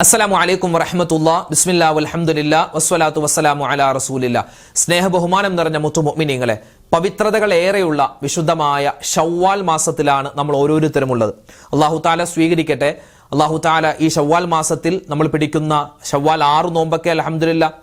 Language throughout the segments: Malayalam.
അസ്സലാമു അലൈക്കും വറഹ്മത്തുള്ളാഹി ബിസ്മില്ലാഹി വൽഹംദുലില്ലാഹി വസ്സലാത്തു വസ്സലാമു അലാ റസൂലില്ലാഹ്. സ്നേഹ ബഹുമാനം നിറഞ്ഞ മുത്തുമുഅ്മിനീങ്ങളെ, പവിത്രതകൾ ഏറെയുള്ള വിശുദ്ധമായ ശവ്വാൽ മാസത്തിലാണ് നമ്മൾ ഓരോരുത്തരും ഉള്ളത്. അല്ലാഹു തആല സ്വീകരിക്കട്ടെ. അല്ലാഹു തആല ഈ ശവ്വാൽ മാസത്തിൽ നമ്മൾ പിടിക്കുന്ന ശവ്വാൽ 6 നോമ്പൊക്കെ അൽഹംദുലില്ലാഹ്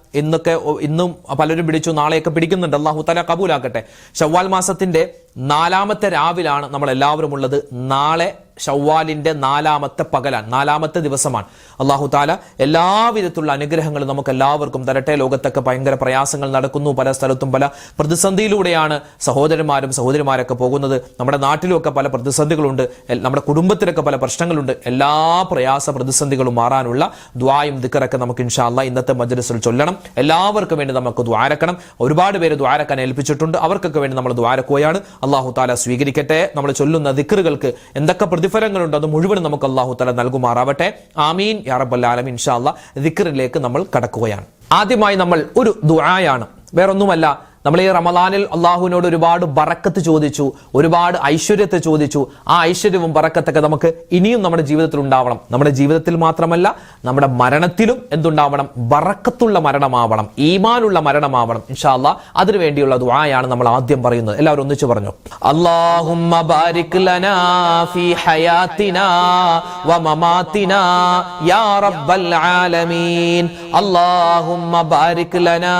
ഇന്നും പലരും പിടിച്ചു, നാളെയൊക്കെ പിടിക്കുന്നുണ്ട്. അല്ലാഹു തആല കബൂലാക്കട്ടെ. ശവ്വാൽ മാസത്തിന്റെ 4ാമത്തെ രാവിലാണ് നമ്മൾ എല്ലാവരും ഉള്ളത്. നാളെ ശവ്വാലിന്റെ 4ാമത്തെ പകലാണ്, 4ാമത്തെ ദിവസമാണ്. അല്ലാഹു തആല എല്ലാവിധത്തിലുള്ള അനുഗ്രഹങ്ങളും നമുക്ക് എല്ലാവർക്കും തരട്ടെ. ലോകത്തൊക്കെ ഭയങ്കര പ്രയാസങ്ങൾ നടക്കുന്നു, പല സ്ഥലത്തും പല പ്രതിസന്ധിയിലൂടെയാണ് സഹോദരന്മാരും സഹോദരിമാരൊക്കെ പോകുന്നത്. നമ്മുടെ നാട്ടിലുമൊക്കെ പല പ്രതിസന്ധികളുണ്ട്, നമ്മുടെ കുടുംബത്തിലൊക്കെ പല പ്രശ്നങ്ങളുണ്ട്. എല്ലാ പ്രയാസ പ്രതിസന്ധികളും മാറാനുള്ള ദുആയും ദിക്റൊക്കെ നമുക്ക് ഇൻഷാ അല്ലാഹ് ഇന്നത്തെ മജ്‌ലിസിൽ ചൊല്ലണം. എല്ലാവർക്കും വേണ്ടി നമുക്ക് ദുആരക്കണം. ഒരുപാട് പേര് ദുആരക്കാൻ ഏൽപ്പിച്ചിട്ടുണ്ട്, അവർക്കൊക്കെ വേണ്ടി നമ്മൾ ദുആരക്കുകയാണ്. അല്ലാഹു തആല സ്വീകരിക്കട്ടെ. നമ്മൾ ചൊല്ലുന്ന ദിക്റുകൾക്ക് എന്തൊക്കെ പ്രതിഫലങ്ങളുണ്ട് അത് മുഴുവൻ നമുക്ക് അല്ലാഹു തആല നൽകുമാറാവട്ടെ. ആമീൻ യാ റബ്ബൽ ആലമീൻ. ഇൻഷാ അല്ലാഹ് ദിക്റിലേക്ക് നമ്മൾ കടക്കുകയാണ്. ആദ്യമായി നമ്മൾ ഒരു ദുആയാണ്, വേറൊന്നുമല്ല. നമ്മൾ ഈ റമദാനിൽ അള്ളാഹുവിനോട് ഒരുപാട് ബറക്കത്ത് ചോദിച്ചു, ഒരുപാട് ഐശ്വര്യത്തെ ചോദിച്ചു. ആ ഐശ്വര്യവും ബറക്കത്തൊക്കെ നമുക്ക് ഇനിയും നമ്മുടെ ജീവിതത്തിൽ ഉണ്ടാവണം. നമ്മുടെ ജീവിതത്തിൽ മാത്രമല്ല, നമ്മുടെ മരണത്തിലും എന്തുണ്ടാവണം? ബറക്കത്തുള്ള മരണമാവണം, ഈമാനുള്ള മരണമാവണം. ഇൻഷാ അല്ലാഹ് അതിനു വേണ്ടിയുള്ള ദുആയാണ് നമ്മൾ ആദ്യം പറയുന്നത്. എല്ലാവരും ഒന്നിച്ചു പറഞ്ഞു. അല്ലാഹുമ്മ ബാരിക് ലനാ ഫീ ഹയാതിനാ വ മമാതിനാ യാ റബ്ബൽ ആലമീൻ. അല്ലാഹുമ്മ ബാരിക് ലനാ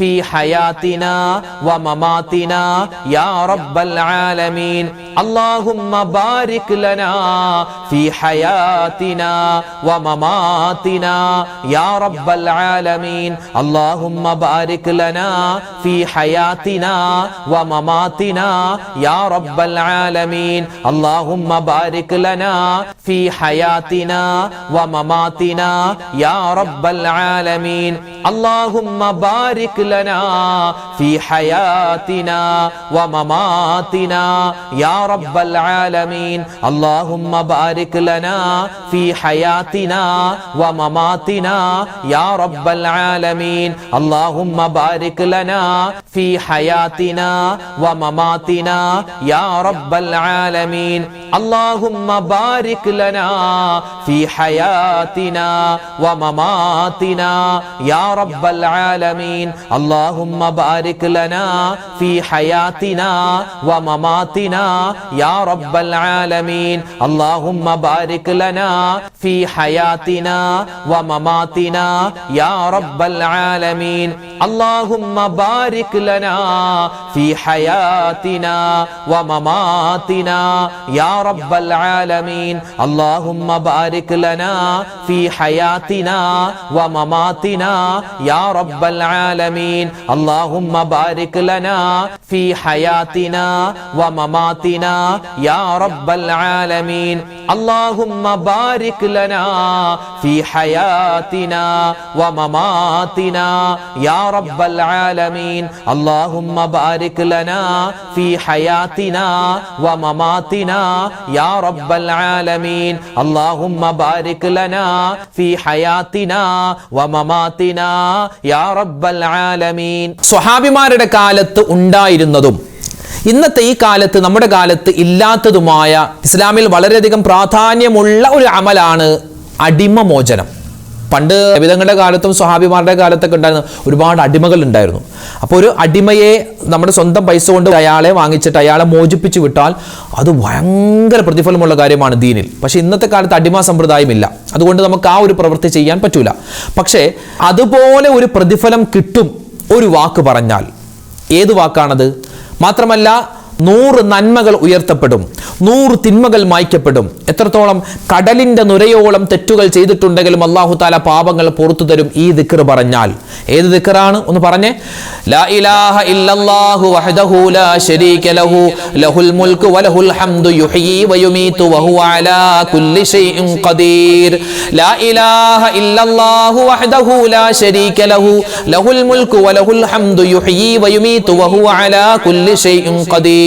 ഫീ ഹയാതിനാ ومماتنا يا رب العالمين. اللهم بارك لنا في حياتنا ومماتنا يا رب العالمين. اللهم بارك لنا في حياتنا ومماتنا يا رب العالمين. اللهم بارك لنا في حياتنا ومماتنا يا رب العالمين. اللهم بارك لنا في حياتنا ومماتنا يا رب العالمين. اللهم بارك لنا في حياتنا ومماتنا يا رب العالمين. اللهم بارك لنا في حياتنا ومماتنا يا رب العالمين. اللهم بارك لنا في حياتنا ومماتنا يا رب العالمين. اللهم بارك لنا في حياتنا ومماتنا يا رب العالمين. اللهم بارك لنا في حياتنا ومماتنا يا رب العالمين. اللهم بارك لنا في حياتنا ومماتنا يا رب العالمين. اللهم بارك لنا في حياتنا ومماتنا يا رب العالمين. اللهم بارك لنا في حياتنا ومماتنا يا رب العالمين. اللهم بارك لنا في حياتنا ومماتنا يا رب العالمين. اللهم بارك لنا في حياتنا ومماتنا يا رب العالمين. اللهم بارك لنا في حياتنا ومماتنا يا رب العالمين. സ്വഹാബിമാരുടെ കാലത്ത് ഉണ്ടായിരുന്നതും ഇന്നത്തെ ഈ കാലത്ത് നമ്മുടെ കാലത്ത് ഇല്ലാത്തതുമായ ഇസ്ലാമിൽ വളരെയധികം പ്രാധാന്യമുള്ള ഒരു അമലാണ് അടിമമോചനം. പണ്ട് നബിതങ്ങളുടെ കാലത്തും സ്വഹാബിമാരുടെ കാലത്തൊക്കെ ഉണ്ടായിരുന്ന ഒരുപാട് അടിമകൾ ഉണ്ടായിരുന്നു. അപ്പോൾ ഒരു അടിമയെ നമ്മുടെ സ്വന്തം പൈസ കൊണ്ട് അയാളെ വാങ്ങിച്ചിട്ട് അയാളെ മോചിപ്പിച്ചു വിട്ടാൽ അത് ഭയങ്കര പ്രതിഫലമുള്ള കാര്യമാണ് ദീനിൽ. പക്ഷെ ഇന്നത്തെ കാലത്ത് അടിമ സമ്പ്രദായമില്ല, അതുകൊണ്ട് നമുക്ക് ആ ഒരു പ്രവൃത്തി ചെയ്യാൻ പറ്റൂല. പക്ഷേ അതുപോലെ ഒരു പ്രതിഫലം കിട്ടും ഒരു വാക്ക് പറഞ്ഞാൽ. ഏത് വാക്കാണത്? മാത്രമല്ല 100 നന്മകൾ ഉയർത്തപ്പെടും, 100 തിന്മകൾ മായ്ക്കപ്പെടും. എത്രത്തോളം? കടലിന്റെ നുരയോളം തെറ്റുകൾ ചെയ്തിട്ടുണ്ടെങ്കിലും അല്ലാഹു തആല പാപങ്ങൾ പുറത്തു തരും ഈ ദിക്ർ പറഞ്ഞാൽ. ഏത് ദിക്റാണ്? ഒന്ന് പറഞ്ഞേ. ലാ ഇലാഹ ഇല്ലല്ലാഹു വഹ്ദഹു ലാ ശരീക ലഹു ലഹുൽ മുൽക്കു വലഹുൽ ഹംദു യുഹ്യി വയുമീതു വഹുവ അലാ കുല്ലി ഷൈഇൻ ഖദീർ. ലാ ഇലാഹ ഇല്ലല്ലാഹു വഹ്ദഹു ലാ ശരീക ലഹു ലഹുൽ മുൽക്കു വലഹുൽ ഹംദു യുഹ്യി വയുമീതു വഹുവ അലാ കുല്ലി ഷൈഇൻ ഖദീർ.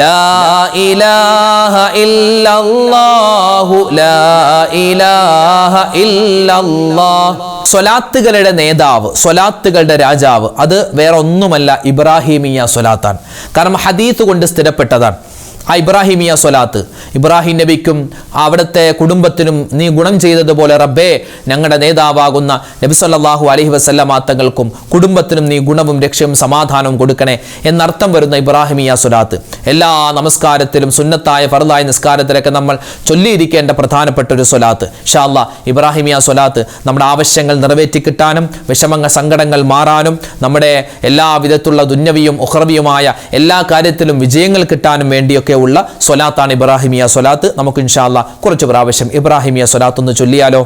ലാ ഇലാഹ ഇല്ലല്ലാഹു ലാ ഇലാഹ ഇല്ലല്ലാഹ്. സ്വലാത്തുകളുടെ നേതാവ്, സ്വലാത്തുകളുടെ രാജാവ്, അത് വേറെ ഒന്നുമല്ല ഇബ്രാഹിമിയ സ്വലാത്താണ്. കാരണം ഹദീത്ത് കൊണ്ട് സ്ഥിരപ്പെട്ടതാണ്. ആ ഇബ്രാഹിമിയ സ്വലാത്ത്, ഇബ്രാഹിം നബിക്കും അവിടുത്തെ കുടുംബത്തിനും നീ ഗുണം ചെയ്തതുപോലെ റബ്ബേ ഞങ്ങളുടെ നേതാവാകുന്ന നബി സല്ലല്ലാഹു അലൈഹി വസല്ലമ തങ്ങൾക്കും കുടുംബത്തിനും നീ ഗുണവും രക്ഷയും സമാധാനവും കൊടുക്കണേ എന്നർത്ഥം വരുന്ന ഇബ്രാഹിമിയ സ്വലാത്ത് എല്ലാ നമസ്കാരത്തിലും സുന്നത്തായ ഫർദായ നിസ്കാരത്തിലൊക്കെ നമ്മൾ ചൊല്ലിയിരിക്കേണ്ട പ്രധാനപ്പെട്ട ഒരു സ്വലാത്ത്. ഇൻഷാ അല്ലാഹ് ഇബ്രാഹിമിയ സ്വലാത്ത് നമ്മുടെ ആവശ്യങ്ങൾ നിറവേറ്റി കിട്ടാനും വിഷമങ്ങൾ സങ്കടങ്ങൾ മാറാനും നമ്മുടെ എല്ലാ വിധത്തിലുള്ള ദുന്യവിയും ഉഖ്റവിയുമായ എല്ലാ കാര്യത്തിലും വിജയങ്ങൾ കിട്ടാനും വേണ്ടിയൊക്കെ ഉള്ള സ്വലാത്താണ് ഇബ്രാഹിമിയ സ്വലാത്ത്. നമുക്ക് ഇൻഷാ അല്ലാഹ് കുറച്ച് പ്രാവശ്യം ഇബ്രാഹിമിയ സ്വലാത്ത് ഒന്ന് ചൊല്ലിയാലോ?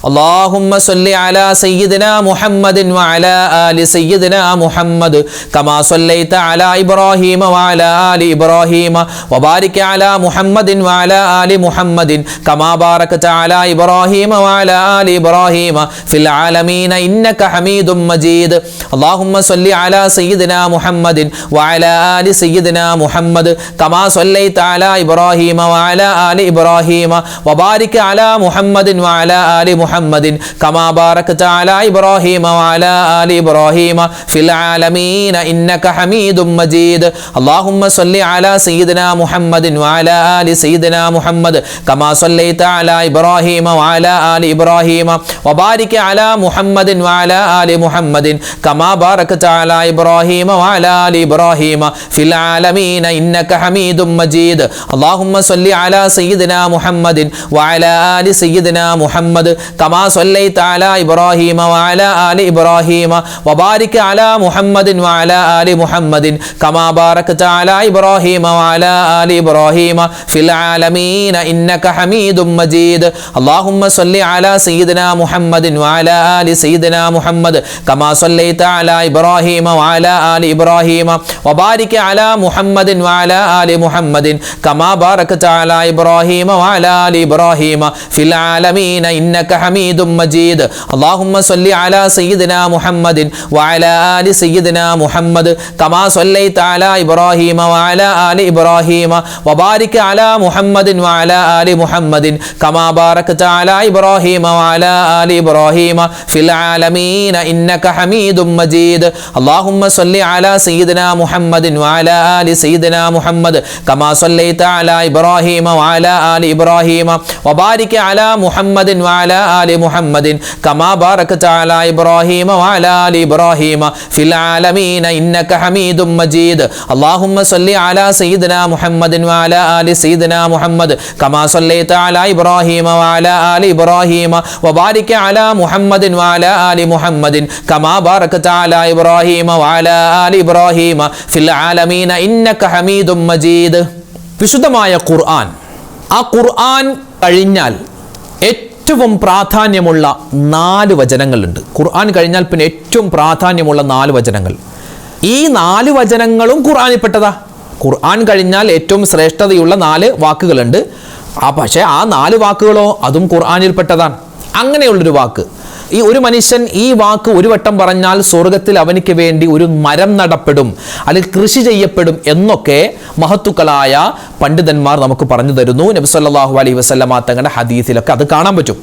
اللهم صل على سيدنا محمد وعلى آل سيدنا محمد كما صليت على إبراهيم وعلى آل إبراهيم وبارك على محمد وعلى آل محمد كما باركت على إبراهيم وعلى آل إبراهيم في العالمين إنك حميد مجيد. اللهم صل على سيدنا محمد وعلى آل سيدنا محمد كما صليت على إبراهيم وعلى آل إبراهيم وبارك على محمد وعلى آل محمد كما باركت على إبراهيم وعلى آل إبراهيم في العالمين إنك حميد مجيد. اللهم صل على سيدنا محمد وعلى آل سيدنا محمد كما صليت على إبراهيم وعلى آل إبراهيم وبارك على محمد وعلى آل محمد كما باركت على إبراهيم وعلى آل إبراهيم في العالمين إنك حميد مجيد. اللهم صل على سيدنا محمد وعلى آل سيدنا محمد كما صليت على إبراهيم وعلى آل إبراهيم وبارك على محمد وعلى آل محمد كما باركت على إبراهيم وعلى آل إبراهيم في العالمين إنك حميد مجيد. اللهم صل على سيدنا محمد وعلى آل سيدنا محمد كما صليت على إبراهيم وعلى آل إبراهيم وبارك على محمد وعلى آل محمد كما باركت على إبراهيم وعلى آل إبراهيم في العالمين إنك حميد مجيد. اللهم صل على سيدنا محمد وعلى آل سيدنا محمد كما صليت على إبراهيم وعلى آل إبراهيم وبارك على محمد وعلى آل محمد كما باركت على إبراهيم وعلى آل إبراهيم في العالمين إنك حميد مجيد. اللهم صل على سيدنا محمد وعلى آل سيدنا محمد كما صليت على إبراهيم وعلى آل إبراهيم وبارك على محمد وعلى آل محمد كما باركت على إبراهيم وعلى آل إبراهيم في العالمين إنك حميد مجيد. اللهم صل على سيدنا محمد وعلى آل سيدنا محمد كما صليت على إبراهيم وعلى آل إبراهيم وبارك على محمد وعلى آل محمد كما باركت على إبراهيم وعلى آل إبراهيم في العالمين إنك حميد مجيد. വിശുദ്ധമായ ഖുർആൻ, ആ ഖുർആൻ കഴിഞ്ഞാൽ ഏറ്റവും പ്രാധാന്യമുള്ള 4 വചനങ്ങളുണ്ട്. ഖുർആൻ കഴിഞ്ഞാൽ പിന്നെ ഏറ്റവും പ്രാധാന്യമുള്ള 4 വചനങ്ങൾ. ഈ 4 വചനങ്ങളും ഖുർആനിൽപ്പെട്ടതാ. ഖുർആൻ കഴിഞ്ഞാൽ ഏറ്റവും ശ്രേഷ്ഠതയുള്ള 4 വാക്കുകളുണ്ട്. പക്ഷേ ആ 4 വാക്കുകളോ അതും ഖുർആനിൽപ്പെട്ടതാണ്. അങ്ങനെയുള്ളൊരു വാക്ക്, ഈ ഒരു മനുഷ്യൻ ഈ വാക്ക് ഒരു വട്ടം പറഞ്ഞാൽ സ്വർഗത്തിൽ അവനിക്ക് വേണ്ടി ഒരു മരം നടപ്പെടും, അല്ലെങ്കിൽ കൃഷി ചെയ്യപ്പെടും എന്നൊക്കെ മഹത്തുക്കളായ പണ്ഡിതന്മാർ നമുക്ക് പറഞ്ഞു തരുന്നു. നബി സല്ലല്ലാഹു അലൈഹി വസല്ലമ തങ്ങളുടെ ഹദീസിലൊക്കെ അത് കാണാൻ പറ്റും.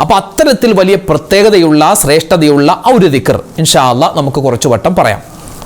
അപ്പോൾ അത്തരത്തിൽ വലിയ പ്രത്യേകതയുള്ള ശ്രേഷ്ഠതയുള്ള ആ ഒരു ദിക്ർ ഇൻഷാ അല്ലാഹ് നമുക്ക് കുറച്ച് വട്ടം പറയാം.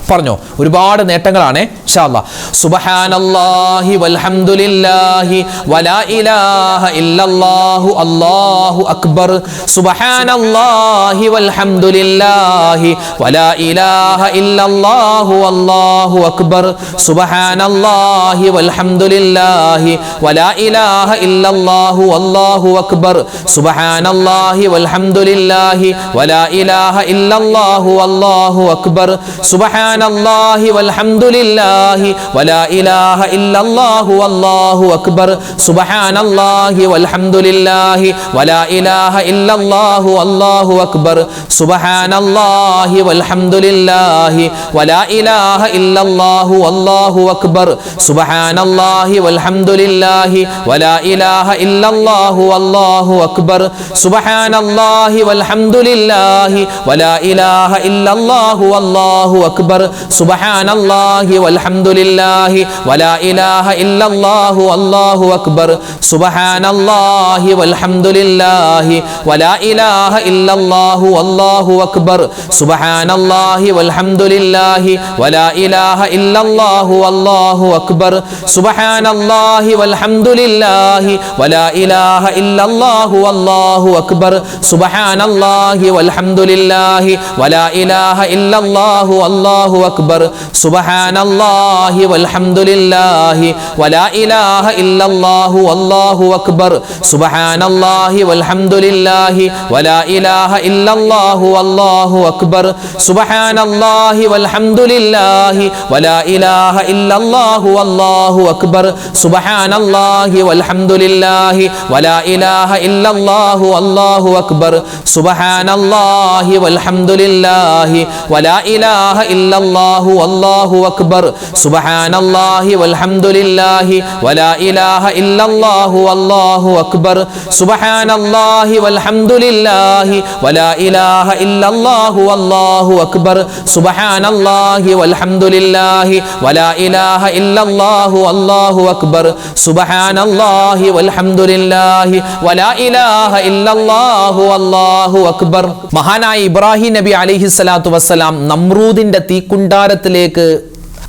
പറഞ്ഞോ, ഒരുപാട് നേട്ടങ്ങളാണ് ഇൻഷാ അല്ലാഹ്. സുബ്ഹാനല്ലാഹി വൽഹംദുലില്ലാഹി വലാ ഇലാഹ ഇല്ലല്ലാഹു അല്ലാഹു അക്ബർ. സുബ്ഹാനല്ലാഹി വൽഹംദുലില്ലാഹി വലാ ഇലാഹ ഇല്ലല്ലാഹു അല്ലാഹു അക്ബർ. സുബ്ഹാനല്ലാഹി വൽഹംദുലില്ലാഹി വലാ ഇലാഹ ഇല്ലല്ലാഹു അല്ലാഹു അക്ബർ. സുബ്ഹാനല്ലാഹി വൽഹംദുലില്ലാഹി വലാ ഇലാഹ ഇല്ലല്ലാഹു അല്ലാഹു അക്ബർ. സുബ്ഹാനല്ലാഹി വൽഹംദുലില്ലാഹി വലാ ഇലാഹ ഇല്ലല്ലാഹു അല്ലാഹു അക്ബർ. സുബ്ഹാനല്ലാഹി വൽഹംദുലില്ലാഹി വലാ ഇലാഹ ഇല്ലല്ലാഹു അല്ലാഹു അക്ബർ. സുബ്ഹാനല്ലാഹി വൽഹംദുലില്ലാഹി വലാ ഇലാഹ ഇല്ലല്ലാഹു അല്ലാഹു അക്ബർ. സുബ്ഹാനല്ലാഹി വൽഹംദുലില്ലാഹി വലാ ഇലാഹ ഇല്ലല്ലാഹു അല്ലാഹു അക്ബർ. സുബ്ഹാനല്ലാഹി വൽഹംദുലില്ലാഹി വലാ ഇലാഹ ഇല്ലല്ലാഹു അല്ലാഹു അക്ബർ. സുബ്ഹാനല്ലാഹി വൽഹംദുലില്ലാഹി വലാ ഇലാഹ ഇല്ലല്ലാഹു അല്ലാഹു അക്ബർ സുബ്ഹാനല്ലാഹി വൽഹംദുലില്ലാഹി വലാ ഇലാഹ ഇല്ലല്ലാഹു അല്ലാഹു അക്ബർ സുബ്ഹാനല്ലാഹി വൽഹംദുലില്ലാഹി വലാ ഇലാഹ ഇല്ലല്ലാഹു അല്ലാഹു അക്ബർ സുബ്ഹാനല്ലാഹി വൽഹംദുലില്ലാഹി വലാ ഇലാഹ ഇല്ലല്ലാഹു അല്ലാഹു അക്ബർ സുബ്ഹാനല്ലാഹി വൽഹംദുലില്ലാഹി വലാ ഇലാഹ ഇല്ലല്ലാഹു അല്ലാഹു അക്ബർ സുബ്ഹാനല്ലാഹി വൽഹംദുലില്ലാഹി വലാ ഇലാഹ ഇല്ലല്ലാഹു അല്ലാഹു അക്ബർ സുബ്ഹാനല്ലാഹി വൽഹംദുലില്ലാഹി വലാ ഇലാഹ ഇല്ലല്ലാഹു അല്ലാഹു അക്ബർ സുബ്ഹാനല്ലാഹി വൽഹംദുലില്ലാഹി വലാ ഇലാഹ ഇല്ലല്ലാഹു അല്ലാഹു അക്ബർ സുബ്ഹാനല്ലാഹി വൽഹംദുലില്ലാഹി വലാ ഇലാഹ ഇല്ലല്ലാഹു അല്ലാഹു അക്ബർ സുബ്ഹാനല്ലാഹി വൽഹംദുലില്ലാഹി വലാ ഇലാഹ ഇല്ലല്ലാഹു അല്ലാഹു അക്ബർ സുബ്ഹാനല്ലാഹി വൽഹംദുലില്ലാഹി വലാ ഇലാഹ ഇല്ലല്ലാഹു അല്ലാഹു അക്ബർ സുബ്ഹാനല്ലാഹി വൽഹംദുലില്ലാഹി വലാ ഇലാഹ ഇല്ലല്ലാഹു അല്ലാഹു അക്ബർ സുബ്ഹാനല്ലാഹി വൽഹംദുലില്ലാഹി വലാ ഇലാഹ ഇല്ലല്ലാഹു അല്ലാഹു അക്ബർ സുബ്ഹാനല്ലാഹി വൽഹംദുലില്ലാഹി വലാ ഇലാഹ ഇല്ലല്ലാഹു അല്ലാഹു അക്ബർ. മഹാനായ ഇബ്രാഹിം നബി അലൈഹിസ്സലാത്തു വസ്സലാം നമ്രൂദിന്റെ തീക്കുണ്ടാരത്തിലേക്ക്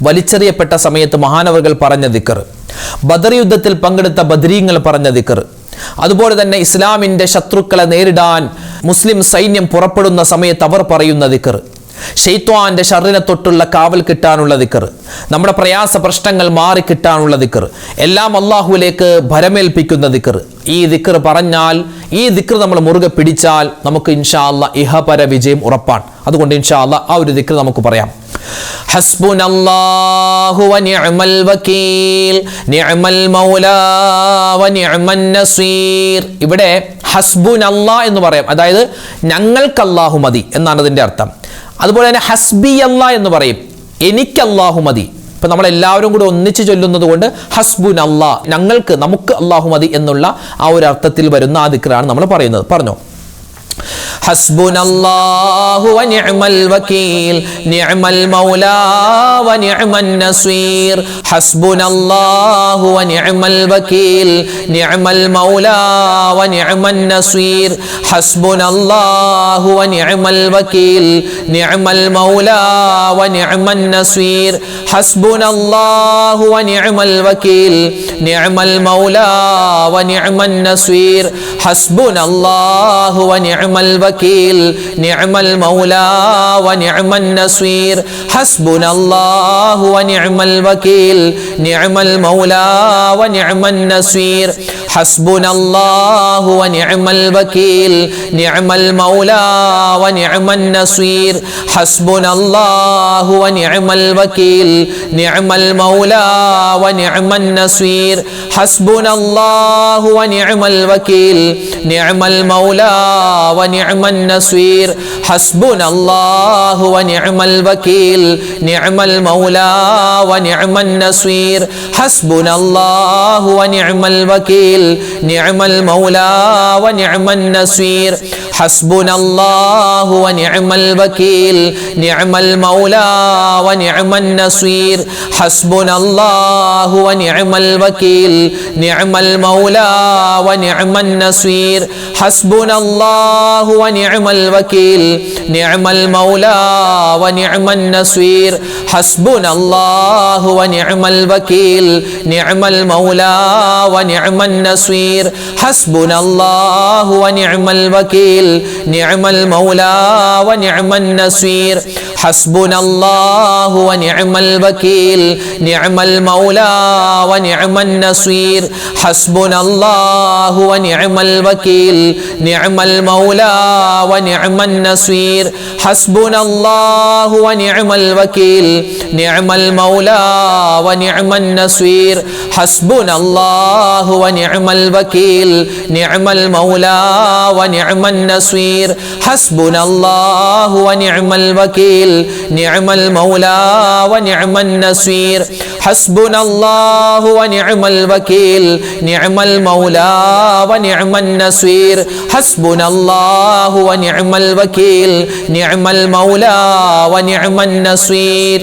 വലിച്ചെറിയപ്പെട്ട സമയത്ത് മഹാനവറുകൾ പറഞ്ഞ ദിക്ർ, ബദർ യുദ്ധത്തിൽ പങ്കെടുത്ത ബദരീങ്ങൾ പറഞ്ഞ ദിക്ർ, അതുപോലെ തന്നെ ഇസ്ലാമിന്റെ ശത്രുക്കളെ നേരിടാൻ മുസ്ലിം സൈന്യം പുറപ്പെടുന്ന സമയത്ത് അവർ പറയുന്ന ദിക്ർ, ശൈത്വാന്റെ ഷർറിനെ തൊട്ടുള്ള കാവൽ കിട്ടാനുള്ള ദിക്ർ, നമ്മുടെ പ്രയാസ പ്രശ്നങ്ങൾ മാറിക്കിട്ടാനുള്ള ദിക്ർ, എല്ലാം അള്ളാഹുവിലേക്ക് ഭരമേൽപ്പിക്കുന്ന ദിക്ർ. ഈ ദിക്ർ പറഞ്ഞാൽ, ഈ ദിക്ർ നമ്മൾ മുറുകെ പിടിച്ചാൽ നമുക്ക് ഇൻഷാ അല്ലാഹ് ഇഹപര വിജയം ഉറപ്പാണ്. അതുകൊണ്ട് ഇൻഷാ അല്ലാഹ് ആ ഒരു ദിക്ർ നമുക്ക് പറയാം. ഹസ്ബുനല്ലാഹു വനിഅമൽ വകീൽ നിഅമൽ മൗലാ വനിഅമൻ നസീർ. ഇവിടെ ഹസ്ബുനല്ലാഹ് എന്ന് പറയാം, അതായത് ഞങ്ങൾക്ക് അല്ലാഹു മതി എന്നാണ് അതിൻ്റെ അർത്ഥം. അതുപോലെ തന്നെ ഹസ്ബി അല്ലാഹ് എന്ന് പറയും, എനിക്ക് അല്ലാഹു മതി. ഇപ്പം നമ്മളെല്ലാവരും കൂടി ഒന്നിച്ച് ചൊല്ലുന്നത് കൊണ്ട് ഹസ്ബുൻ അല്ലാഹ്, ഞങ്ങൾക്ക്, നമുക്ക് അല്ലാഹു മതി എന്നുള്ള ആ ഒരു അർത്ഥത്തിൽ വരുന്ന ആ ദിക്റാണ് നമ്മൾ പറയുന്നത്. പറഞ്ഞോ. ഹസ്ബുനല്ലാഹു വനിഅമൽ വകീൽ നിഅമൽ മൗലാ വനിഅമൻ നസീർ. ഹസ്ബുനല്ലാഹു വനിഅമൽ വകീൽ നിഅമൽ മൗലാ വനിഅമൻ നസീർ. ഹസ്ബുനല്ലാഹു വനിഅമൽ വകീൽ നിഅമൽ മൗലാ വനിഅമൻ നസീർ. ഹസ്ബുനല്ലാഹു വനിഅമൽ വകീൽ നിഅമൽ മൗലാ വനിഅമൻ നസീർ. ഹസ്ബുനല്ലാഹു വനിഅമൽ വകീൽ നിഅമൽ മൗലാ വനിഅമൻ നസീർ. ഹസ്ബുനല്ലാഹു വനിഅമൽ വകീൽ നിഅമൽ മൗലാ വനിഅമൻ നസീർ. ഹസ്ബുനല്ലാഹു വനിഅമൽ വകീൽ നിഅമൽ മൗലാ വനിഅമൻ നസീർ. ഹസ്ബുനല്ലാഹു വനിഅമൽ വകീൽ നിഅമൽ മൗലാ വനിഅമൻ നസീർ. ഹസ്ബുനല്ലാഹു വനിഅമൽ വകീൽ നിഅമൽ മൗലാ വനിഅമൻ നസീർ. ഹസ്ബുനല്ലാഹു വനിഅമൽ വകീൽ നിഅമൽ മൗലാ വനിഅമൻ നസീർ. ഹസ്ബുനല്ലാഹു വനിഅമൽ വകീൽ നിഅമൽ മൗലാ വനിഅമൻ നസീർ. ഹസ്ബുനല്ലാഹു വനിഅമൽ വകീൽ നിഅമൽ മൗലാ വനിഅമൻ നസീർ. ഹസ്ബുനല്ലാഹു വനിഅമൽ വകീൽ നിഅമൽ മൗലാ വനിഅമൻ നസീർ. ഹസ്ബുനല്ലാഹു വനിഅമൽ വകീൽ നിഅമൽ മൗലാ വനിഅമൻ നസീർ. ഹസ്ബുനല്ലാഹു വനിഅമൽ വകീൽ നിഅമൽ മൗലാ വനിഅമൻ നസീർ. ഹസ്ബുനല്ലാഹു വനിഅമൽ വകീൽ നിഅമൽ മൗലാ വനിഅമൻ നസീർ. ഹസ്ബുനല്ലാഹു വനിഅമൽ വകീൽ നിഅമൽ മൗലാ വനിഅമൻ നസീർ. ഹസ്ബുനല്ലാഹു വനിഅമൽ വകീൽ നിഅമൽ മൗലാ വനിഅമൻ നസീർ. ഹസ്ബുനല്ലാഹു വനിഅമൽ വകീൽ നിഅമൽ മൗലാ വനിഅമൻ നസീർ. ഹസ്ബുനല്ലാഹു വനിഅമൽ വകീൽ നിഅമൽ മൗലാ വനിഅമൻ നസീർ. ഹസ്ബുനല്ലാഹു വനിഅമൽ വകീൽ നിഅമൽ മൗലാ വനിഅമൻ നസീർ. ഹസ്ബുനല്ലാഹു വനിഅമൽ വകീൽ നിഅമൽ മൗലാ വനിഅമൻ നസീർ ഹസ്ബുനല്ലാഹു വനിഅമൽ വകീൽ നിഅമൽ മൗലാ വനിഅമൻ നസീർ.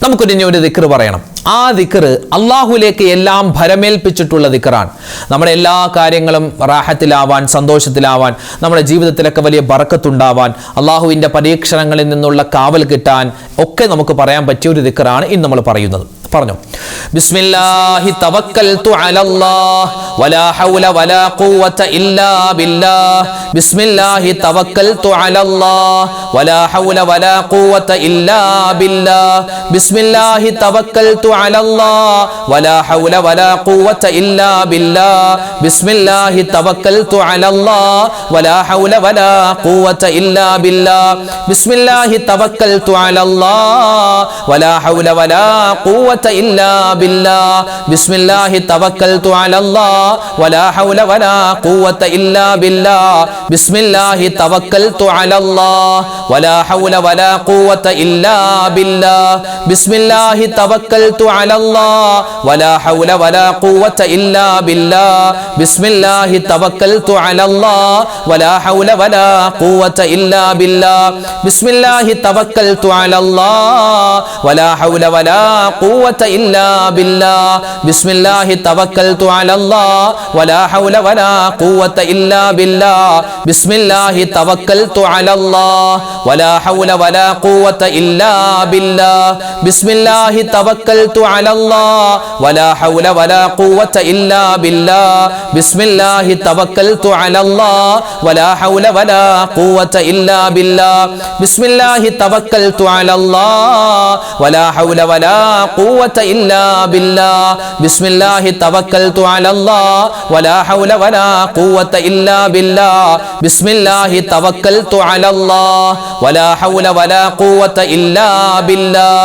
നമുക്കൊരു ദിക്ർ പറയണം. ആ ദിക്ർ അള്ളാഹുലേക്ക് എല്ലാം ഭരമേൽപ്പിച്ചിട്ടുള്ള ദിക്റാണ്. നമ്മുടെ എല്ലാ കാര്യങ്ങളും റാഹത്തിലാവാൻ, സന്തോഷത്തിലാവാൻ, നമ്മുടെ ജീവിതത്തിലൊക്കെ വലിയ ബറക്കത്തുണ്ടാവാൻ, അള്ളാഹുവിൻ്റെ പരീക്ഷണങ്ങളിൽ നിന്നുള്ള കാവൽ കിട്ടാൻ ഒക്കെ നമുക്ക് പറയാൻ പറ്റിയ ഒരു ദിക്റാണ് ഇന്ന് നമ്മൾ പറയുന്നത്. പറഞ്ഞു, ബിസ്മില്ലാഹി തവക്കൽതു അലല്ലാഹ് വലാ ഹൗല വലാ ഖുവത ഇല്ലാ ബില്ലാഹ്. ബിസ്മില്ലാഹി തവക്കൽതു അലല്ലാഹ് വലാ ഹൗല വലാ ഖുവത ഇല്ലാ ബില്ലാഹ്. ബിസ്മില്ലാഹി തവക്കൽതു അലല്ലാഹ് വലാ ഹൗല വലാ ഖുവത ഇല്ലാ ബില്ലാഹ്. ബിസ്മില്ലാഹി തവക്കൽതു അലല്ലാഹ് വലാ ഹൗല വലാ ഖുവത ഇല്ലാ ബില്ലാഹ്. ബിസ്മില്ലാഹി തവക്കൽതു അലല്ലാഹ് വലാ ഹൗല വലാ ഖുവത إلا بالله. بسم الله توكلت على الله ولا حول ولا قوة إلا بالله. بسم الله توكلت على الله ولا حول ولا قوة إلا بالله. بسم الله توكلت على الله ولا حول ولا قوة إلا بالله. بسم الله توكلت على الله ولا حول ولا قوة إلا بالله. بسم الله توكلت على الله ولا حول ولا قوة إلا بالله. بسم الله توكلت على الله ولا حول ولا قوة إلا بالله. بسم الله توكلت على الله ولا حول ولا قوة إلا بالله. بسم الله توكلت على الله ولا حول ولا قوة إلا بالله. بسم الله توكلت على الله ولا حول ولا قوة إلا بالله. بسم الله توكلت على الله ولا حول ولا قوة إلا بالله. بسم الله توكلت على الله ولا حول ولا قوة إلا بالله. بسم الله توكلت على الله ولا حول ولا قوة إلا بالله.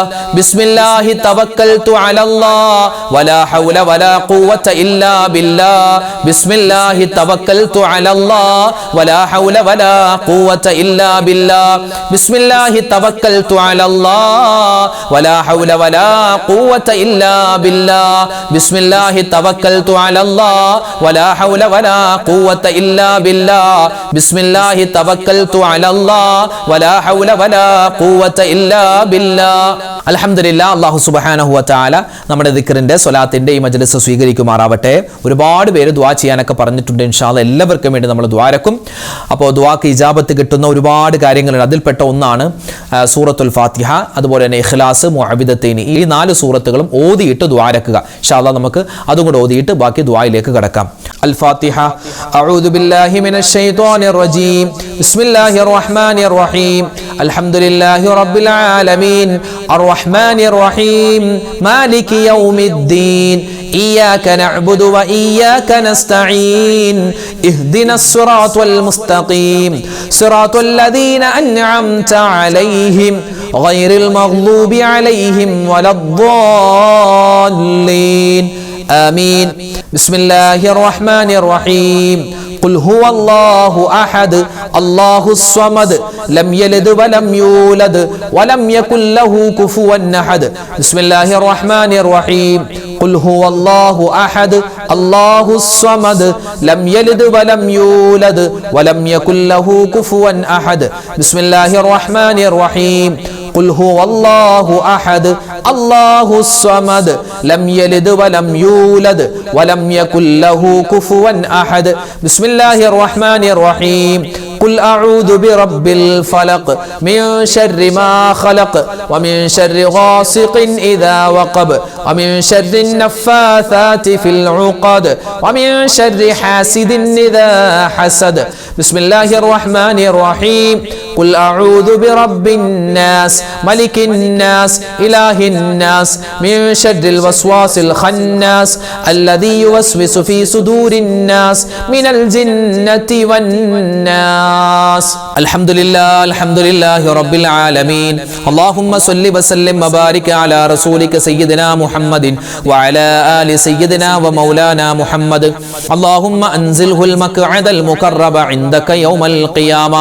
بسم الله توكلت على الله ولا حول ولا قوة إلا بالله. بسم الله توكلت على الله ولا حول ولا قوة إلا بالله. بسم الله توكلت على الله ولا حول ولا قوة إلا بالله. بسم الله توكلت على الله ولا حول ولا قوة إلا بالله. بسم الله توكلت على الله ولا حول ولا قوة إلا بالله. അൽഹംദുലില്ലാ. അല്ലാഹു സുബ്ഹാനഹു വ തആല നമ്മുടെ ദിക്റിന്റെ സ്വലാത്തിന്റെ ഈ മജ്ലിസ് സ്വീകരിക്കുമാറാവട്ടെ. ഒരുപാട് പേര് ദുആ ചെയ്യാനൊക്കെ പറഞ്ഞിട്ടുണ്ട്. ഇൻഷാ അല്ലാഹ് എല്ലാവർക്കും വേണ്ടി നമ്മൾ ദുആരക്കും. അപ്പോൾ ദുആക്ക് ഇജാബത്ത് കിട്ടുന്ന ഒരുപാട് കാര്യങ്ങളുണ്ട്. അതിൽപ്പെട്ട ഒന്നാണ് സൂറത്തുൽ ഫാത്തിഹ, അതുപോലെ തന്നെ ഇഖ്ലാസ്, മുഅവിദത്തൈനി, ഈ 4 സൂറത്തുകളും ഓതിയിട്ട് ദുആരക്കുക. ഇൻഷാ അല്ലാഹ് നമുക്ക് അതും കൂടെ ഓതിയിട്ട് ബാക്കി ദുആയിലേക്ക് കടക്കാം. അൽ ഫാത്തിഹ. അഊദു ബില്ലാഹി മിനശ് ശൈത്വാനിർ റജീം. ബിസ്മില്ലാഹിർ റഹ്മാനിർ റഹീം. അൽഹംദുലില്ലാഹി റബ്ബിൽ ആലമീൻ അർറഹ്മാനിർ റഹീം മാലികി യൗമിദ്ദീൻ إياك نعبد وإياك نستعين اهدنا الصراط المستقيم صراط الذين أنعمت عليهم غير المغضوب عليهم ولا الضالين آمين. بسم الله الرحمن الرحيم. قل هو الله أحد الله الصمد لم يلد ولم يولد ولم يكن له كفوا أحد. بسم الله الرحمن الرحيم. قل هو الله أحد الله الصمد لم يلد ولم يولد ولم يكن له كفوا أحد. بسم الله الرحمن الرحيم. قل هو الله أحد الله الصمد لم يلد ولم يولد ولم يكن له كفوا أحد. بسم الله الرحمن الرحيم. قل أعوذ برب الفلق من شر ما خلق ومن شر غاسق إذا وقب ومن شر النفاثات في العقد ومن شر حاسد إذا حسد. بسم الله الرحمن الرحيم. قل أعوذ برب الناس ملك الناس إله الناس من شر الوسواس الخناس الذي يوسوس في صدور الناس من الجنة والناس. الحمد لله رب العالمين. اللهم صل وسلم وبارك على رسولك سيدنا محمد وعلى آل سيدنا ومولانا محمد. اللهم أنزله المقعد المقرب عندك يوم القيامة.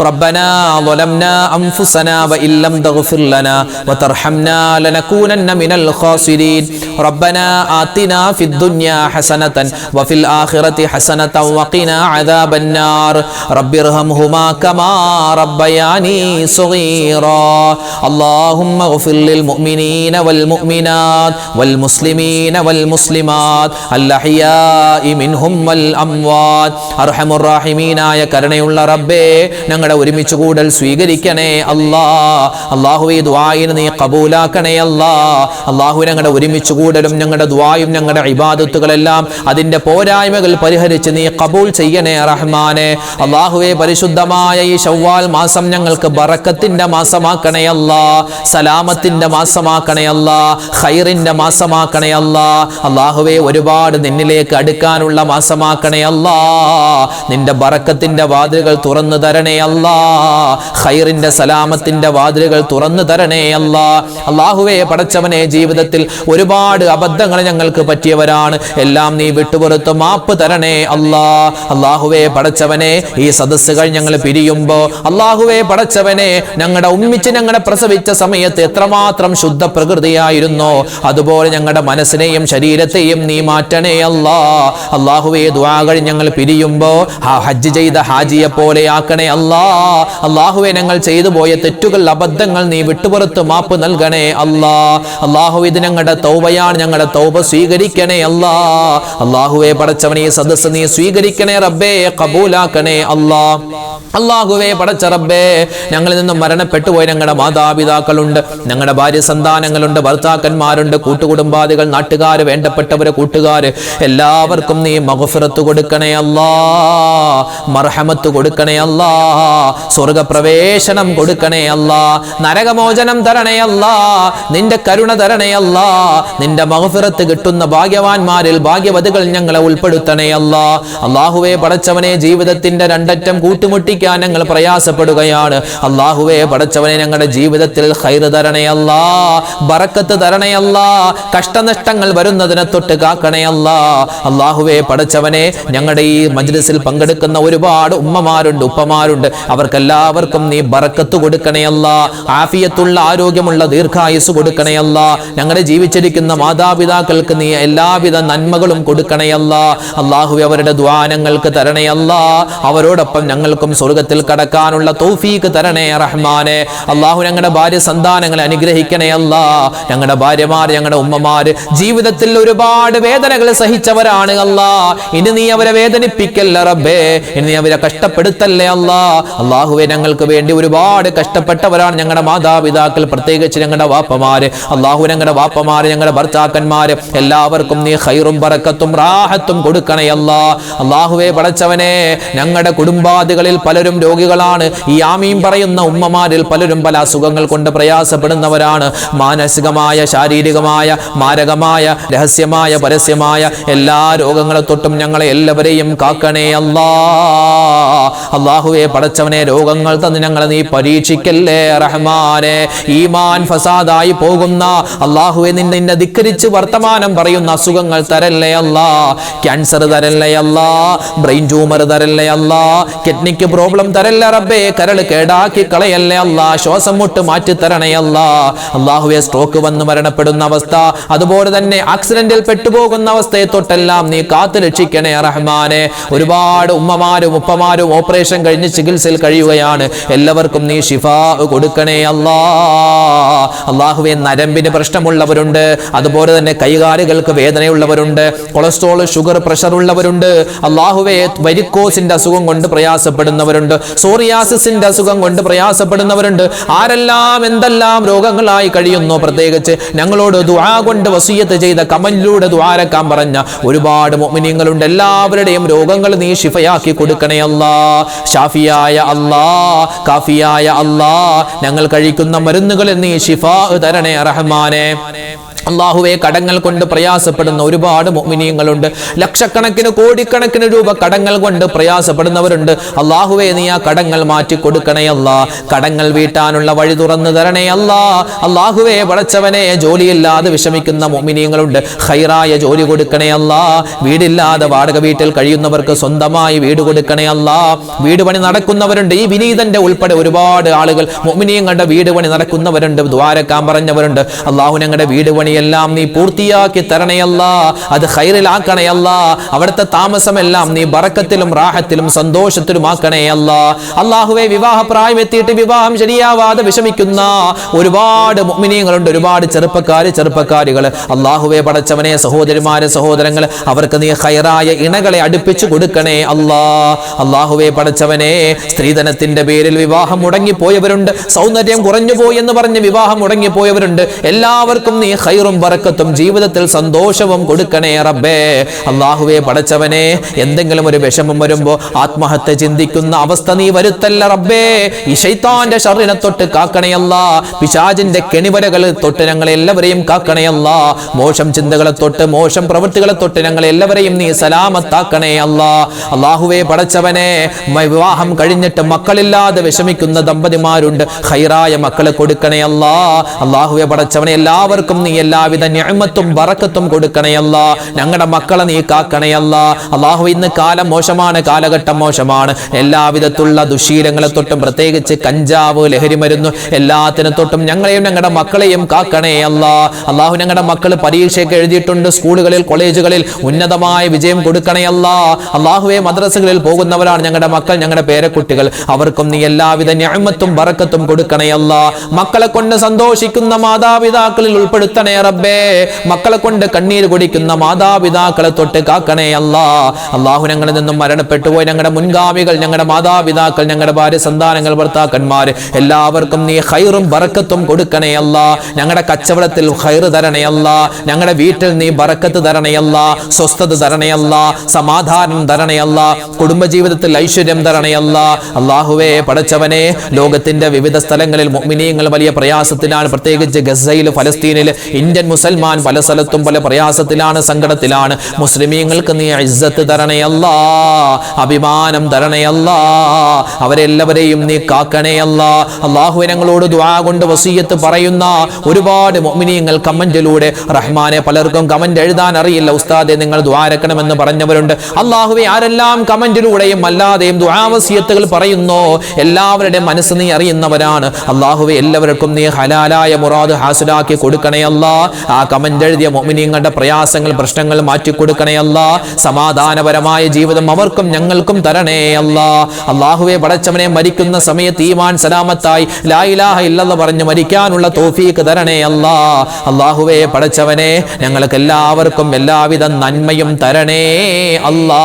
ربنا ظلمنا أنفسنا وإن لم تغفر لنا وترحمنا لنكونن من الخاسرين. റബ്ബനാ ആതിനാ ഫിദ്ദുനിയാ ഹസനതൻ വഫിൽ ആഖിറതി ഹസനതൻ വഖിനാ അദാബന്നാർ റബ്ബിർഹംഹുമാ കമാ റബ്ബയാനി സഗീറാ അല്ലാഹുമ്മ ഗ്ഫിർ ലിൽ മുഅ്മിനീന വൽ മുഅ്മിനാത് വൽ മുസ്ലിമീന വൽ മുസ്ലിമാത് അൽഹയാഇ മിൻഹും വൽ അംവാത് അർഹമുർ റഹീമീനായ കരുണയുള്ള റബ്ബേ ഞങ്ങളുടെ ഒരുമിച്ച് കൂടൽ സ്വീകരിക്കണേ അല്ലാ. അല്ലാഹുവേ ദുആഇനെ നീ ഖബൂലാക്കണേ അല്ലാ. അല്ലാഹു ഞങ്ങളുടെ ഒരുമിച്ച് കൂടലും ഞങ്ങളുടെ ദുആയും ഞങ്ങളുടെ ഇബാദത്തുകളെല്ലാം അതിന്റെ പോരായ്മകൾ പരിഹരിച്ച് നീ ഖബൂൽ ചെയ്യണേ റഹ്മാനെ. അല്ലാഹുവേ പരിശുദ്ധമായ ഈ ശവ്വാൽ മാസം ഞങ്ങൾക്ക് ബറക്കത്തിന്റെ മാസമാക്കണേ അല്ലാ, സലാമത്തിന്റെ മാസമാക്കണേ അല്ലാ, ഖൈറിന്റെ മാസമാക്കണേ അല്ലാ. അല്ലാഹുവേ ഒരുപാട് നിന്നിലേക്ക് അടുക്കാനുള്ള മാസമാക്കണേ അല്ലാ. നിന്റെ ബറക്കത്തിന്റെ വാതിലുകൾ തുറന്നു തരണേ അല്ലാ, ഖൈറിന്റെ സലാമത്തിന്റെ വാതിലുകൾ തുറന്നു തരണേ അല്ലാ. അല്ലാഹുവേ പടച്ചവനെ ജീവിതത്തിൽ ഒരുപാട് അബദ്ധങ്ങൾ ഞങ്ങൾക്ക് പറ്റിയവരാണ്, എല്ലാം നീ വിട്ടുപുറത്ത് മാപ്പ് തരണേ അല്ലാ. അല്ലാഹുവേ പടച്ചവനെ ഈ സദസ്സുകൾ ഞങ്ങൾ പിരിയുമ്പോ അല്ലാഹുവേ പടച്ചവനെ ഞങ്ങളുടെ ഉമ്മിച്ച് ഞങ്ങളെ പ്രസവിച്ച സമയത്ത് എത്രമാത്രം ശുദ്ധ പ്രകൃതിയായിരുന്നോ അതുപോലെ ഞങ്ങളുടെ മനസ്സിനെയും ശരീരത്തെയും നീ മാറ്റണേ അല്ലാ. അല്ലാഹുവേ ദുആകൾ ഞങ്ങൾ പിരിയുമ്പോ ഹജ്ജ് ചെയ്ത ഹാജിയെ പോലെ ആക്കണേ അല്ലാ. അല്ലാഹുവേ ഞങ്ങൾ ചെയ്തു പോയ തെറ്റുകൾ അബദ്ധങ്ങൾ നീ വിട്ടുപുറത്ത് മാപ്പ് നൽകണേ അല്ലാ. അല്ലാഹു ഇത് ഞങ്ങളുടെ തൗബയാണ്, ഞങ്ങളുടെ തൗബ സ്വീകരിക്കണേ അല്ലാ. അല്ലാഹുവേ പടച്ചവനെ ഈ സദസ്സ് നീ സ്വീകരിക്കണേ റബ്ബേ, ഖബൂലാക്കണേ അല്ലാ. അല്ലാഹുവേ പടച്ച റബ്ബേ ഞങ്ങളിൽ നിന്നും മരണപ്പെട്ടു പോയ ഞങ്ങളുടെ മാതാപിതാക്കളുണ്ട്, ഞങ്ങളുടെ ഭാര്യ സന്താനങ്ങളുണ്ട്, ഭർത്താക്കന്മാരുണ്ട്, കൂട്ടുകുടുംബാദികൾ, നാട്ടുകാര്, വേണ്ടപ്പെട്ടവര്, കൂട്ടുകാര് എല്ലാവർക്കും നീ മഗ്ഫിറത്ത് കൊടുക്കണേ അല്ലാ, മർഹമത്ത് കൊടുക്കണേ അല്ലാ, സ്വർഗപ്രവേശനം കൊടുക്കണേ അല്ലാ, നരകമോചനം തരണേ അല്ലാ, നിന്റെ കരുണ തരണേ അല്ലാ, നിന്റെ മഗ്ഫിറത്ത് കിട്ടുന്ന ഭാഗ്യവാന്മാരിൽ ഭാഗ്യവതികൾ ഞങ്ങളെ ഉൾപ്പെടുത്തണേ അല്ലാ. അല്ലാഹുവേ പടച്ചവനെ ജീവിതത്തിന്റെ രണ്ടറ്റം കൂട്ടുമുട്ടിക്കാൻ ഞങ്ങൾ പ്രയാസപ്പെടുകയാണ്. അല്ലാഹുവേ പടച്ചവനെ ഞങ്ങളുടെ ജീവിതത്തിൽ ഖൈർ തരണേ അല്ലാ, ബറക്കത്ത് തരണേ അല്ലാ, കഷ്ടനഷ്ടങ്ങൾ വരുന്നതിനെ തൊട്ട് കാക്കണേ അല്ലാ. അല്ലാഹുവേ പടച്ചവനെ ഞങ്ങളുടെ ഈ മജ്ലിസിൽ പങ്കെടുക്കുന്ന ഒരുപാട് ഉമ്മമാരുണ്ട്, ഉപ്പമാരുണ്ട്, അവർക്കെല്ലാവർക്കും നീ ബറക്കത്ത് കൊടുക്കണേ അല്ലാ, ആഫിയത്തുള്ള ആരോഗ്യമുള്ള ദീർഘായുസ് കൊടുക്കണേ അല്ലാ. ഞങ്ങളുടെ ജീവിച്ചിരിക്കുന്ന മാതാപിതാക്കൾക്ക് നീ എല്ലാവിധ നന്മകളും കൊടുക്കണേ അല്ലാ. അല്ലാഹുവേ അവരുടെ ദ്വാനങ്ങൾക്ക് തരണേ അല്ലാ, അവരോടൊപ്പം ഞങ്ങൾക്കും സ്വർഗത്തിൽ കടക്കാനുള്ള തൗഫീഖ് തരണേ റഹ്മാനെ. അല്ലാഹു ഞങ്ങളുടെ ഭാര്യ സന്താനങ്ങളെ അനുഗ്രഹിക്കണേ അല്ലാ. ഞങ്ങളുടെ ഭാര്യമാർ, ഞങ്ങളുടെ ഉമ്മമാര് ജീവിതത്തിൽ ഒരുപാട് വേദനകൾ സഹിച്ചവരാണ് അല്ലാ. ഇനി നീ അവരെ വേദനിപ്പിക്കല്ല റബ്ബേ, ഇനി നീ അവരെ കഷ്ടപ്പെടുത്തല്ലേ അല്ലാ. അല്ലാഹുവേ ഞങ്ങൾക്ക് വേണ്ടി ഒരുപാട് കഷ്ടപ്പെട്ടവരാണ് ഞങ്ങളുടെ മാതാപിതാക്കൾ, പ്രത്യേകിച്ച് ഞങ്ങളുടെ വാപ്പമാര്. അല്ലാഹു ഞങ്ങളുടെ വാപ്പമാര്, ഞങ്ങളുടെ ഭർത്താക്കന്മാര് എല്ലാവർക്കും നീ ഖൈറും ബറക്കത്തും റാഹത്തും കൊടുക്കണേ അല്ലാ. അല്ലാഹുവേ പടച്ചവനെ ഞങ്ങളുടെ കുടുംബാദികളിൽ പലരും രോഗികളാണ്. ഈ ആമീൻ പറയുന്ന ഉമ്മമാരിൽ പലരും പല അസുഖങ്ങൾ കൊണ്ട് പ്രയാസപ്പെടുന്നവരാണ്. മാനസികമായ, ശാരീരികമായ, മാരകമായ, രഹസ്യമായ, പരസ്യമായ എല്ലാ രോഗങ്ങളെ തൊട്ടും ഞങ്ങളെ എല്ലാവരെയും കാക്കണേ അല്ലാ. അല്ലാഹുവേ പടച്ചവനെ രോഗങ്ങൾ തന്ന് ഞങ്ങളെ നീ പരീക്ഷിക്കല്ലേ റഹ്മാനെ. ഈമാൻ ഫസാദായി പോകുന്ന അല്ലാഹുവേ നിന്നെ ധിക്കരിച്ച് വർത്തമാനം പറയുന്ന അസുഖങ്ങൾ തരല്ലേ അല്ലാ. ക്യാൻസർ തരല്ലേ അല്ലാ, ബ്രെയിൻ ട്യൂമർ തരല്ലേ അല്ലാ, കിഡ്നിക്ക് പ്രോബ്ലം തരല്ലേ റബ്ബേ, കരൾ കേടാക്കി കളയല്ലേ അല്ലാ, ശ്വാസം മുട്ട് മാറ്റി തരണേ അല്ലാ. അല്ലാഹുവേ സ്ട്രോക്ക് വന്ന് മരണപ്പെടുന്ന അവസ്ഥ, അതുപോലെ തന്നെ ആക്സിഡന്റിൽ പെട്ടുപോകുന്ന അവസ്ഥയെ തൊട്ടെല്ലാം നീ കാത്തു രക്ഷിക്കണേ റഹ്മാനെ. ഒരുപാട് ഉമ്മമാരും ഉപ്പമാരും ഓപ്പറേഷൻ കഴിഞ്ഞ് ചികിത്സയിൽ കഴിയുകയാണ്, എല്ലാവർക്കും നീ ശിഫാ കൊടുക്കണേ അല്ലാ. അല്ലാഹുവേ നരമ്പിന് പ്രശ്നമുള്ളവരുണ്ട്, അതുപോലെ തന്നെ കൈകാലുകൾക്ക് വേദനയുള്ളവരുണ്ട്, കൊളസ്ട്രോൾ, ഷുഗർ, പ്രഷർ ഉള്ളവരുണ്ട്. അല്ലാഹുവേ വെരിക്കോസിന്റെ അസുഖം കൊണ്ട് പ്രയാസപ്പെടുന്നവരുണ്ട്, സോറിയാസിന്റെ അസുഖം കൊണ്ട് പ്രയാസപ്പെടുന്നവരുണ്ട്. ആരെല്ലാം എന്തെല്ലാം രോഗങ്ങളായി കഴിയുന്നു, പ്രത്യേകിച്ച് ഞങ്ങളോട് ദുആ കൊണ്ട് വസിയത്ത് ചെയ്ത കമലിലൂടെ ദുആരക്കാൻ പറഞ്ഞ ഒരുപാട് മുഅ്മിനീങ്ങളുണ്ട്. എല്ലാവരുടെയും രോഗങ്ങൾ നീ ശിഫയാക്കി കൊടുക്കണേ അല്ലാ. ഷാഫിയായ അല്ലാ, കാഫിയായ അല്ലാ, ഞങ്ങൾ കഴിക്കുന്ന മരുന്നുകളിൽ നീ ശിഫാ തരണേ റഹ്മാനെ. അല്ലാഹുവേ കടങ്ങൾ കൊണ്ട് പ്രയാസപ്പെടുന്ന ഒരുപാട് മുഅ്മിനീങ്ങളുണ്ട്, ലക്ഷക്കണക്കിന് കോടിക്കണക്കിന് രൂപ കടങ്ങൾ കൊണ്ട് പ്രയാസപ്പെടുന്നവരുണ്ട്. അല്ലാഹുവേ നീ ആ കടങ്ങൾ മാറ്റി കൊടുക്കണേ അല്ലാ, കടങ്ങൾ വീട്ടാനുള്ള വഴി തുറന്നു തരണേ അല്ലാ. അല്ലാഹുവേ പടച്ചവനെ ജോലിയില്ലാതെ വിഷമിക്കുന്ന മുഅ്മിനീങ്ങളുണ്ട്, ഖൈറായ ജോലി കൊടുക്കണേ അല്ലാ. വീടില്ലാതെ വാടക വീട്ടിൽ കഴിയുന്നവർക്ക് സ്വന്തമായി വീട് കൊടുക്കണേ അല്ലാ. വീട് പണി നടക്കുന്നവരുണ്ട്, ഈ വിനീതന്റെ ഉൾപ്പെടെ ഒരുപാട് ആളുകൾ മുഅ്മിനീങ്ങളുടെ വീട് പണി നടക്കുന്നവരുണ്ട്, ദ്വാരക്കാൻ പറഞ്ഞവരുണ്ട്. അല്ലാഹു ഞങ്ങളുടെ വീട് പണി പണിയെല്ലാം നീ പൂർത്തിയാക്കി തരണയല്ല, അത് ഖൈറിലാക്കണയല്ല. അവിടുത്തെ താമസമെല്ലാം നീ ബറക്കത്തിലും റാഹത്തിലും സന്തോഷത്തിലും ആക്കണയല്ല. അല്ലാഹുവേ, വിവാഹപ്രായം എത്തിയിട്ട് വിവാഹം ശരിയാവാതെ വിഷമിക്കുന്ന ഒരുപാട് മുഅ്മിനീങ്ങളുണ്ട്, ഒരുപാട് ചെറുപ്പക്കാരികൾ. അല്ലാഹുവേ പടച്ചവനെ, സഹോദരങ്ങൾ, അവർക്ക് നീ ഖൈറായ ഇണകളെ അടുപ്പിച്ചു കൊടുക്കണേ അല്ലാ. അല്ലാഹുവേ പടച്ചവനെ, സ്ത്രീധനത്തിന്റെ പേരിൽ വിവാഹം മുടങ്ങിപ്പോയവരുണ്ട്, സൗന്ദര്യം കുറഞ്ഞു പോയി എന്ന് പറഞ്ഞ് വിവാഹം മുടങ്ങിപ്പോയവരുണ്ട്. എല്ലാവർക്കും നീ ഖൈറും ബറക്കത്തും ജീവിതത്തിൽ സന്തോഷവും കൊടുക്കണേ റബ്ബേ. അല്ലാഹുവേ പടച്ചവനെ, എന്തെങ്കിലും ഒരു വിഷമം വരുമ്പോ ആത്മഹത്യ ചിന്തിക്കുന്ന അവസ്ഥ നീ വരുത്തല്ല റബ്ബേ. ഈ ശൈത്താന്റെ ശർറിനെ തൊട്ട് കാക്കണയല്ല, പിശാചിന്റെ കെണിവരകൾ തൊട്ട് ഞങ്ങളെ എല്ലാവരെയും കാക്കണയല്ല, മോശം ചിന്തകളെ തൊട്ട് മോശം പ്രവൃത്തികളെ തൊട്ട് ഞങ്ങളെ എല്ലാവരെയും നീ സലാമത്താക്കണേ അല്ലാ. അല്ലാഹുവേ പടച്ചവനെ, വിവാഹം കഴിഞ്ഞിട്ട് മക്കളില്ലാതെ വിഷമിക്കുന്ന ദമ്പതിമാരുണ്ട്, ഖൈറായ മക്കളെ കൊടുക്കണേ അല്ലാ. അല്ലാഹുവേ പടച്ചവനെ, എല്ലാവർക്കും നീ എല്ലാവിധ നിഅമത്തും ബറക്കത്തും കൊടുക്കണേ അല്ലാ. ഞങ്ങളുടെ മക്കളെ നീ കാക്കണേ അല്ലാ. അല്ലാഹു, ഇന്ന് കാലം മോശമാണ്, കാലഘട്ടം മോശമാണ്. എല്ലാവിധത്തുള്ള ദുശീലങ്ങളെ തൊട്ടും, പ്രത്യേകിച്ച് കഞ്ചാവ്, ലഹരി മരുന്ന്, എല്ലാത്തിനെ തൊട്ടും ഞങ്ങളെയും ഞങ്ങളുടെ മക്കളെയും കാക്കണേ അല്ലാ. അല്ലാഹു, ഞങ്ങളുടെ മക്കൾ പരീക്ഷയൊക്കെ എഴുതിയിട്ടുണ്ട്, സ്കൂളുകളിൽ കോളേജുകളിൽ ഉന്നതമായ വിജയം കൊടുക്കണേ അല്ലാ. അല്ലാഹുവേ, മദ്രസകളിൽ പോകുന്നവരാണ് ഞങ്ങളുടെ മക്കൾ, ഞങ്ങളുടെ പേരക്കുട്ടികൾ, അവർക്കും നീ എല്ലാവിധ നിഅമത്തും ബറക്കത്തും കൊടുക്കണേ അല്ലാ. മക്കളെ കൊണ്ട് സന്തോഷിക്കുന്ന മാതാപിതാക്കളിൽ ഉൾപ്പെടുത്തണേ റബ്ബേ. മക്കളെ കൊണ്ട് കണ്ണീര് കുടിക്കുന്ന മാതാപിതാക്കളെ തൊട്ട് കാക്കണേ അല്ലാ. അല്ലാഹു, ഞങ്ങളിൽ നിന്നും മരണപ്പെട്ടുപോയി ഞങ്ങളുടെ മുൻഗാമികൾ, ഞങ്ങളുടെ മാതാപിതാക്കൾ, ഞങ്ങളുടെ ഭാര്യ, സന്താനങ്ങൾ, ഭർത്താക്കന്മാര്, എല്ലാവർക്കും നീ ഖൈറും ബറക്കത്തും കൊടുക്കണേ അല്ലാ. ഞങ്ങളുടെ കച്ചവടത്തിൽ ഖൈറ് തരണേ അല്ലാ. ഞങ്ങളുടെ വീട്ടിൽ നീ ബറക്കത്ത് തരണേ അല്ലാ, സ്വസ്ഥത തരണേ അല്ലാ, സമാധാനം തരണേ അല്ലാ, കുടുംബജീവിതത്തിൽ ഐശ്വര്യം തരണേ അല്ലാ. അല്ലാഹുവേ പടച്ചവനെ, ലോകത്തിന്റെ വിവിധ സ്ഥലങ്ങളിൽ മുഅ്മിനീങ്ങൾ വലിയ പ്രയാസത്തിലാണ്, പ്രത്യേകിച്ച് ഗസയിൽ, ഫലസ്തീനിൽ ഇന്ത്യൻ മുസൽമാൻ പല സ്ഥലത്തും പല പ്രയാസത്തിലാണ്, സങ്കടത്തിലാണ്. മുസ്ലിമീങ്ങൾക്ക് നീ ഇസ്സത്ത് തരണേ അല്ലാ, അഭിമാനം തരണേ അല്ലാ, അവരെല്ലാവരെയും നീ കാക്കണേ അല്ലാ. അല്ലാഹുവേ, ഞങ്ങളോട് ദുആ കൊണ്ട് വസിയത്ത് പറയുന്ന ഒരുപാട് മുഅ്മിനീങ്ങൾ കമന്റിലൂടെ, റഹ്മാനെ, പലർക്കും കമന്റ് എഴുതാൻ അറിയില്ല, ഉസ്താദെ നിങ്ങൾ ദുആ ഇറക്കണമെന്ന് പറഞ്ഞവരുണ്ട്. അല്ലാഹുവേ, ആരെല്ലാം കമന്റിലൂടെയും അല്ലാതെയും ദുആ വസിയത്തുകൾ പറയുന്നു, എല്ലാവരുടെയും മനസ്സ് നീ അറിയുന്നവരാണ്. അല്ലാഹുവേ, എല്ലാവർക്കും നീ ഹലാലായ മുറാദ് ഹാസിലാക്കി കൊടുക്കണേ അല്ലാ. ആ കമന്റ് എഴുതിയ മുഅ്മിനീങ്ങളുടെ പ്രയാസങ്ങൾ, പ്രശ്നങ്ങൾ മാറ്റി കൊടുക്കണേ അല്ലാ. സമാധാനപരമായ ജീവിതം അവർക്കും ഞങ്ങൾക്കും തരണേ അല്ലാ. അല്ലാഹുവേ പടച്ചവനെ, മരിക്കുന്ന സമയത്ത് ഈമാൻ സലാമത്തായി ലാ ഇലാഹ ഇല്ലല്ലാഹ് പറഞ്ഞ് മരിക്കാനുള്ള തൗഫീഖ് തരണേ അല്ലാ. അല്ലാഹുവേ പടച്ചവനെ, ഞങ്ങൾക്ക് എല്ലാവർക്കും എല്ലാവിധ നന്മയും തരണേ അല്ലാ.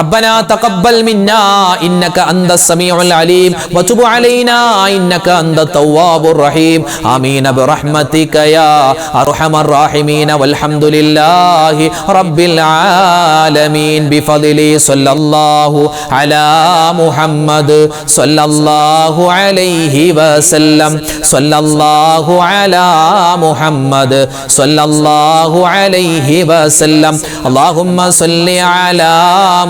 ربنا تقبل منا إنك أنت السميع العليم وتب علينا إنك أنت التواب الرحيم آمين برحمتك يا أرحم الراحمين والحمد لله رب العالمين بفضل صلى الله على محمد صلى الله عليه وسلم صلى الله على محمد صلى الله عليه وسلم اللهم صل على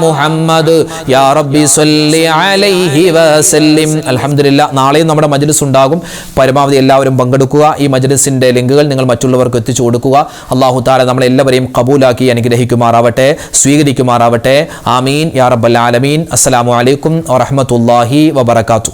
മുഹമ്മദ് യാ റബ്ബി സ്വല്ലി അലൈഹി വസല്ലിം. അൽഹംദുലില്ലാ, നാളെയും നമ്മുടെ മജ്ലിസ് ഉണ്ടാകും. പരമാവധി എല്ലാവരും പങ്കെടുക്കുക. ഈ മജ്ലിസിന്റെ ലിങ്കുകൾ നിങ്ങൾ മറ്റുള്ളവർക്ക് എത്തിച്ചു കൊടുക്കുക. അല്ലാഹു തആല നമ്മളെല്ലാവരെയും ഖബൂലാക്കി അനുഗ്രഹിക്കുമാറാവട്ടെ, സ്വീകരിക്കുമാറാവട്ടെ. ആമീൻ യാ റബ്ബൽ ആലമീൻ. അസ്സലാമു അലൈക്കും വറഹ്മത്തുള്ളാഹി വബറകാതുഹു.